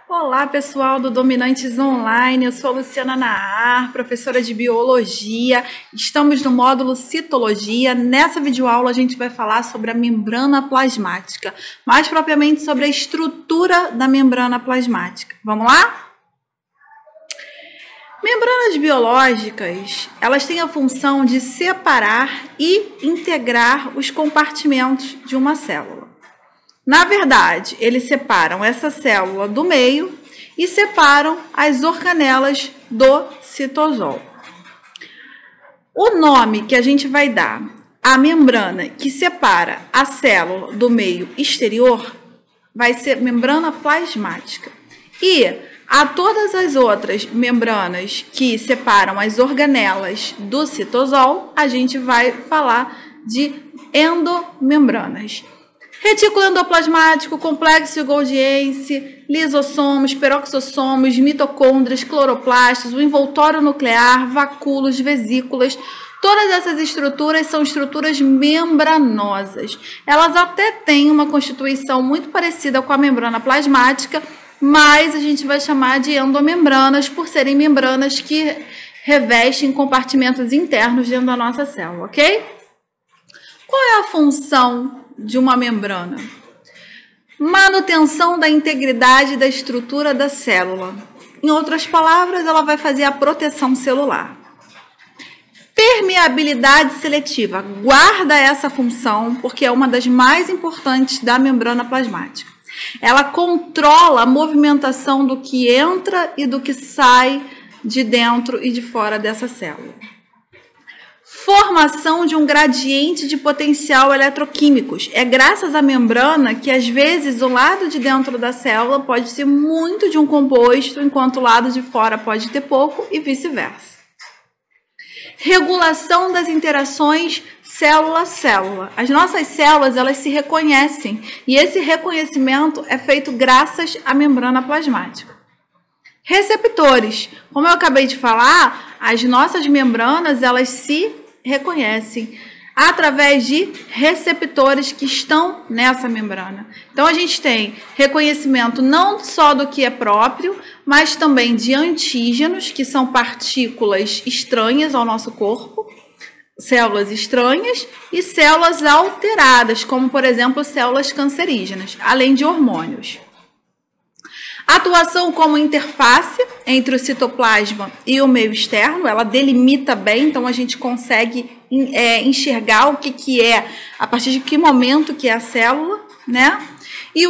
Olá, pessoal do Dominantes Online, eu sou a Luciana Nahar, professora de Biologia. Estamos no módulo Citologia. Nessa videoaula a gente vai falar sobre a membrana plasmática, mais propriamente sobre a estrutura da membrana plasmática. Vamos lá? Membranas biológicas, elas têm a função de separar e integrar os compartimentos de uma célula. Na verdade, eles separam essa célula do meio e separam as organelas do citosol. O nome que a gente vai dar à membrana que separa a célula do meio exterior vai ser membrana plasmática. E a todas as outras membranas que separam as organelas do citosol, a gente vai falar de endomembranas. Retículo endoplasmático, complexo de Golgi, lisossomos, peroxossomos, mitocôndrias, cloroplastos, o envoltório nuclear, vacúolos, vesículas. Todas essas estruturas são estruturas membranosas. Elas até têm uma constituição muito parecida com a membrana plasmática, mas a gente vai chamar de endomembranas por serem membranas que revestem compartimentos internos dentro da nossa célula, ok? Qual é a função de uma membrana? Manutenção da integridade da estrutura da célula. Em outras palavras, ela vai fazer a proteção celular. Permeabilidade seletiva. Guarda essa função porque é uma das mais importantes da membrana plasmática. Ela controla a movimentação do que entra e do que sai de dentro e de fora dessa célula. Formação de um gradiente de potencial eletroquímicos. É graças à membrana que, às vezes, o lado de dentro da célula pode ter muito de um composto, enquanto o lado de fora pode ter pouco e vice-versa. Regulação das interações célula-célula. As nossas células, elas se reconhecem e esse reconhecimento é feito graças à membrana plasmática. Receptores. Como eu acabei de falar, as nossas membranas, elas se reconhecem através de receptores que estão nessa membrana. Então, a gente tem reconhecimento não só do que é próprio, mas também de antígenos, que são partículas estranhas ao nosso corpo, células estranhas e células alteradas, como, por exemplo, células cancerígenas, além de hormônios. Atuação como interface entre o citoplasma e o meio externo, ela delimita bem, então a gente consegue enxergar o que é, a partir de que momento que é a célula, né? E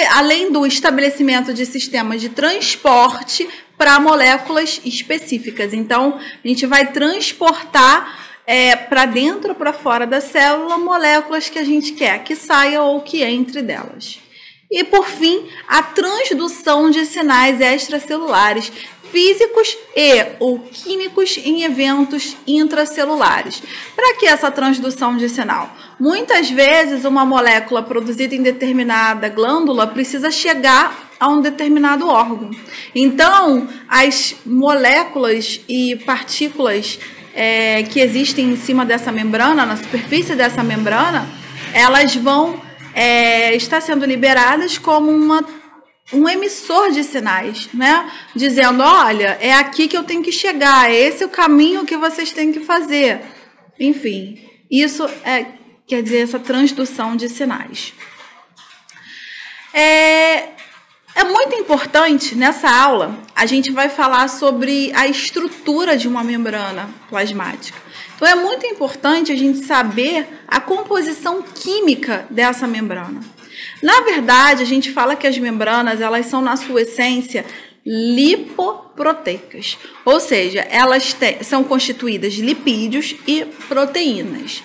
além do estabelecimento de sistemas de transporte para moléculas específicas. Então, a gente vai transportar para dentro ou para fora da célula moléculas que a gente quer que saia ou que entre delas. E, por fim, a transdução de sinais extracelulares, físicos e ou químicos em eventos intracelulares. Para que essa transdução de sinal? Muitas vezes, uma molécula produzida em determinada glândula precisa chegar a um determinado órgão. Então, as moléculas e partículas que existem em cima dessa membrana, na superfície dessa membrana, elas vão está sendo liberadas como um emissor de sinais, né? Dizendo, olha, é aqui que eu tenho que chegar, esse é o caminho que vocês têm que fazer. Enfim, isso quer dizer essa transdução de sinais. É muito importante, nessa aula, a gente vai falar sobre a estrutura de uma membrana plasmática. Então, é muito importante a gente saber a composição química dessa membrana. Na verdade, a gente fala que as membranas, elas são, na sua essência, lipoproteicas. Ou seja, elas são constituídas de lipídios e proteínas.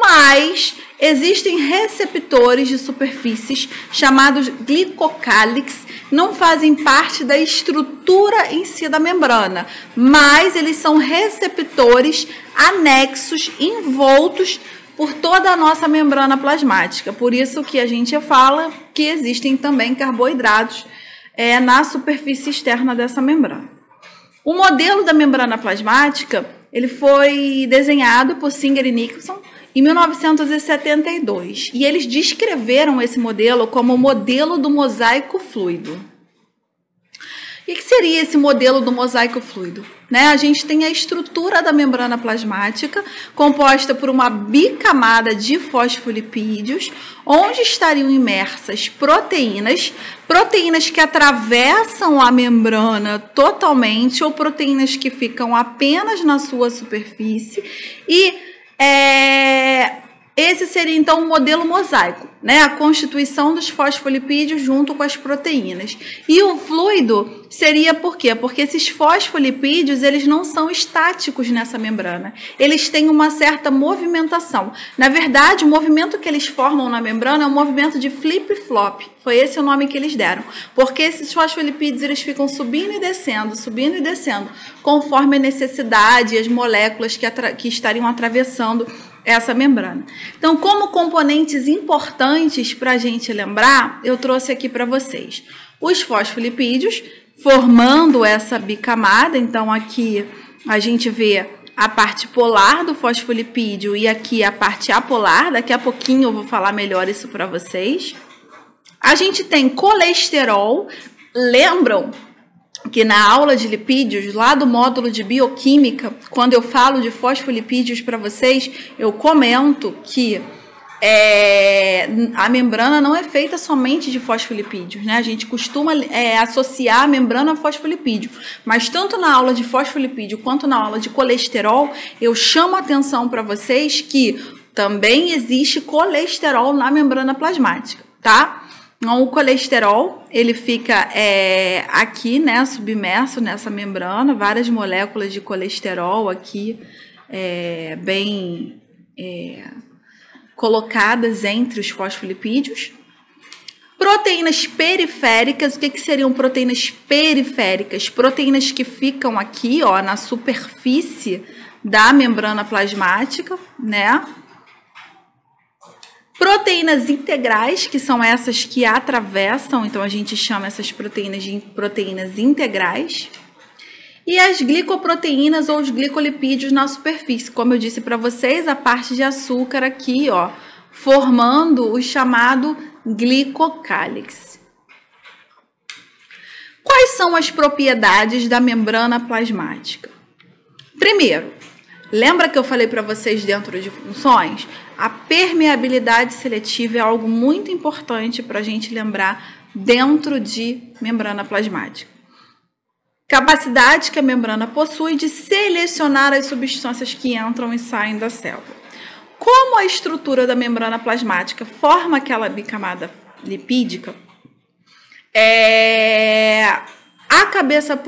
Mas existem receptores de superfícies chamados glicocálix, não fazem parte da estrutura em si da membrana, mas eles são receptores anexos, envoltos por toda a nossa membrana plasmática. Por isso que a gente fala que existem também carboidratos na superfície externa dessa membrana. O modelo da membrana plasmática, ele foi desenhado por Singer e Nicholson em 1972, e eles descreveram esse modelo como o modelo do mosaico fluido. E o que seria esse modelo do mosaico fluido? Né? A gente tem a estrutura da membrana plasmática, composta por uma bicamada de fosfolipídios, onde estariam imersas proteínas que atravessam a membrana totalmente, ou proteínas que ficam apenas na sua superfície, e esse seria, então, o modelo mosaico, né? A constituição dos fosfolipídios junto com as proteínas. E o fluido seria por quê? Porque esses fosfolipídios, eles não são estáticos nessa membrana. Eles têm uma certa movimentação. Na verdade, o movimento que eles formam na membrana é um movimento de flip-flop. Foi esse o nome que eles deram. Porque esses fosfolipídios, eles ficam subindo e descendo, conforme a necessidade e as moléculas que estariam atravessando essa membrana. Então, como componentes importantes para a gente lembrar, eu trouxe aqui para vocês os fosfolipídios formando essa bicamada. Então, aqui a gente vê a parte polar do fosfolipídio e aqui a parte apolar. Daqui a pouquinho eu vou falar melhor isso para vocês. A gente tem colesterol. Lembram que na aula de lipídios, lá do módulo de bioquímica, quando eu falo de fosfolipídios para vocês, eu comento que a membrana não é feita somente de fosfolipídios, né? A gente costuma associar a membrana a fosfolipídio, mas tanto na aula de fosfolipídio quanto na aula de colesterol, eu chamo a atenção para vocês que também existe colesterol na membrana plasmática, tá? Então, o colesterol, ele fica aqui, né, submerso nessa membrana, várias moléculas de colesterol aqui bem colocadas entre os fosfolipídios. Proteínas periféricas, o que seriam proteínas periféricas? Proteínas que ficam aqui, ó, na superfície da membrana plasmática, né? Proteínas integrais, que são essas que atravessam, então a gente chama essas proteínas de proteínas integrais. E as glicoproteínas ou os glicolipídios na superfície, como eu disse para vocês, a parte de açúcar aqui, ó, formando o chamado glicocálix. Quais são as propriedades da membrana plasmática? Primeiro, lembra que eu falei para vocês dentro de funções? A permeabilidade seletiva é algo muito importante para a gente lembrar dentro de membrana plasmática. Capacidade que a membrana possui de selecionar as substâncias que entram e saem da célula. Como a estrutura da membrana plasmática forma aquela bicamada lipídica, a cabeça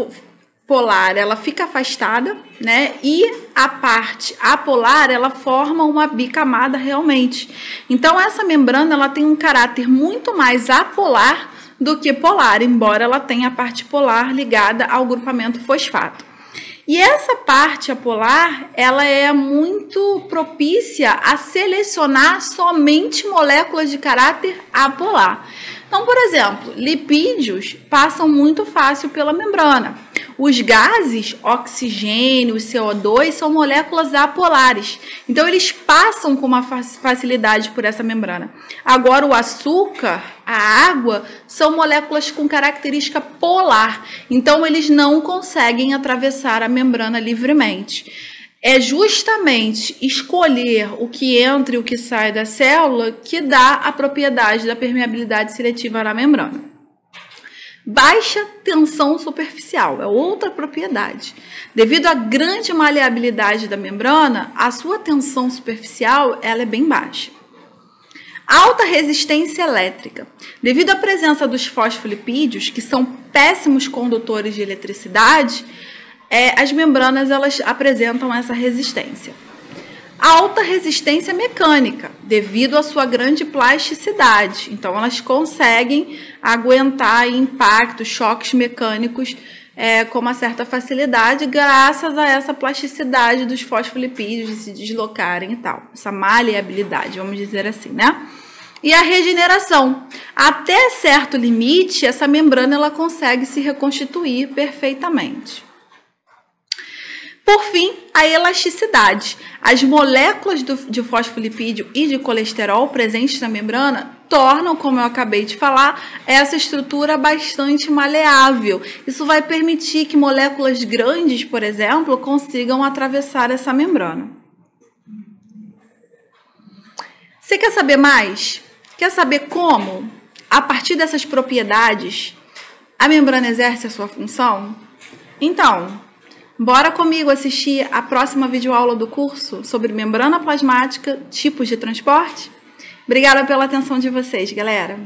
polar, ela fica afastada, né? E a parte apolar, ela forma uma bicamada realmente. Então, essa membrana, ela tem um caráter muito mais apolar do que polar, embora ela tenha a parte polar ligada ao grupamento fosfato. E essa parte apolar, ela é muito propícia a selecionar somente moléculas de caráter apolar. Então, por exemplo, lipídios passam muito fácil pela membrana. Os gases, oxigênio, CO2, são moléculas apolares. Então, eles passam com uma facilidade por essa membrana. Agora, o açúcar, a água, são moléculas com característica polar. Então, eles não conseguem atravessar a membrana livremente. É justamente escolher o que entra e o que sai da célula que dá a propriedade da permeabilidade seletiva na membrana. Baixa tensão superficial é outra propriedade. Devido à grande maleabilidade da membrana, a sua tensão superficial ela é bem baixa. Alta resistência elétrica. Devido à presença dos fosfolipídios, que são péssimos condutores de eletricidade, as membranas elas apresentam essa resistência. Alta resistência mecânica, devido à sua grande plasticidade. Então, elas conseguem aguentar impactos, choques mecânicos com uma certa facilidade, graças a essa plasticidade dos fosfolipídios de se deslocarem e tal. Essa maleabilidade, vamos dizer assim, né? E a regeneração. Até certo limite, essa membrana ela consegue se reconstituir perfeitamente. Por fim, a elasticidade. As moléculas de fosfolipídio e de colesterol presentes na membrana tornam, como eu acabei de falar, essa estrutura bastante maleável. Isso vai permitir que moléculas grandes, por exemplo, consigam atravessar essa membrana. Você quer saber mais? Quer saber como, a partir dessas propriedades, a membrana exerce a sua função? Então, bora comigo assistir a próxima videoaula do curso sobre membrana plasmática, tipos de transporte? Obrigada pela atenção de vocês, galera!